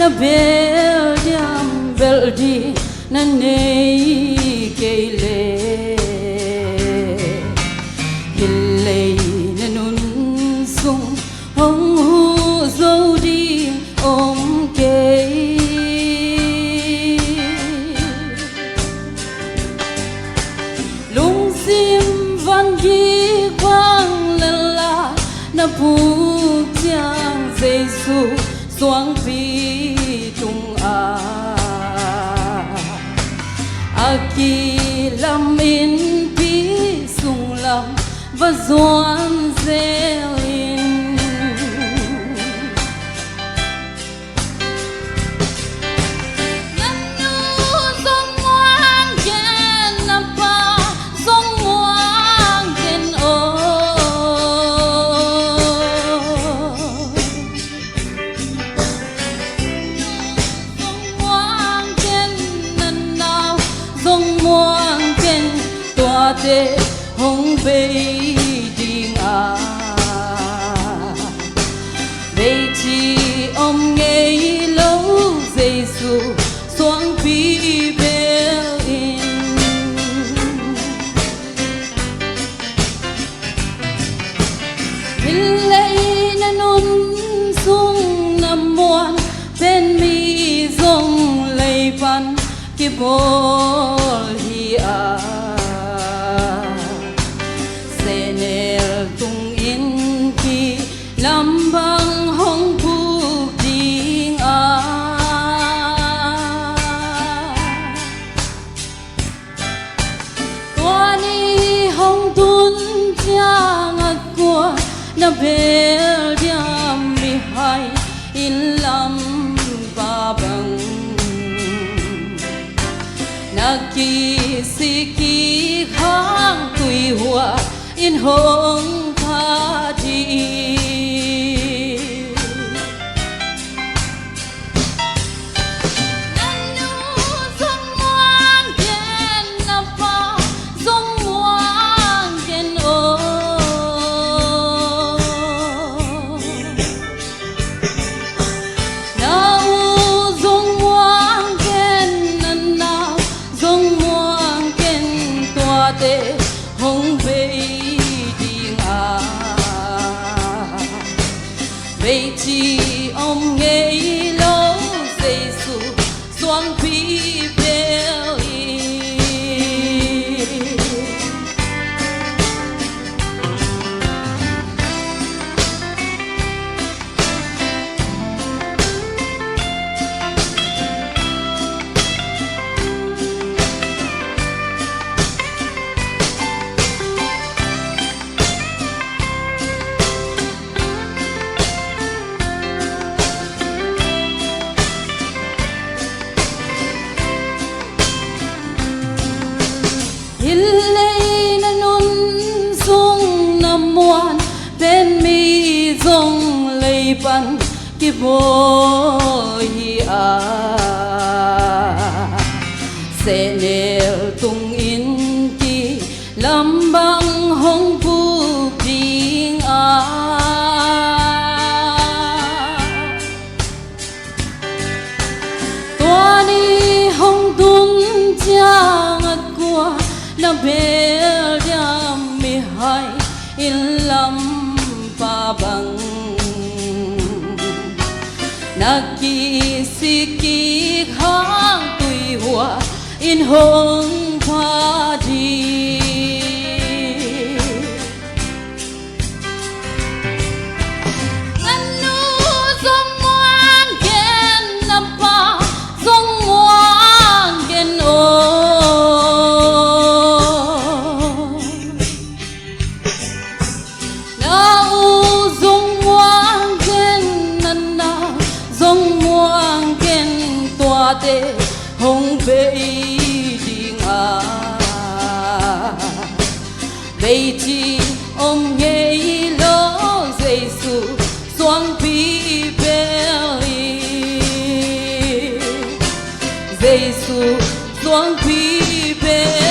na beldiam beldi na nei keile hillei na nun sung hong hu zo đi ôm kei lung sim van gi quang la la na pu chiang Giêsu xoang phi tung a kỳ làm in phi sung lam và doan zelin nanu song ngoan ken na pa song ngoan ken o song ngoan ken tua te hong bay ding a bay chi om nghe lâu Giêsu xoang phi bel in hillei na nun sung nam muan bên mi dong lei pan ki bol hi a senel tung in ki lambang hong pu ding a tuani hong tun chang at kwa na bel diam mi hai in lam pa bang kỳ si kỳ khang tùy hùa in hồng tha đi nanu song ngoan ken na pa song ngoan ken o na u song ngoan ken na na song ngoan ken tua te hong bay ding a bay chi om nghe lâu Giêsu xoang phi bel in hillei na nun sung nam muan bên mi dong lei pan ki bo hi a senel tung in ki lambang hong pu ding a tuani hong tun chang at kwa na bel diam mi hai in lam pa bang na kỳ si kỳ khang tùy hùa in hồng pha đi nanu song ngoan ken na pa song ngoan ken o te hong bay ding a bay chi om nghe lo Giêsu xoang phi bel in Giêsu xoang phi bel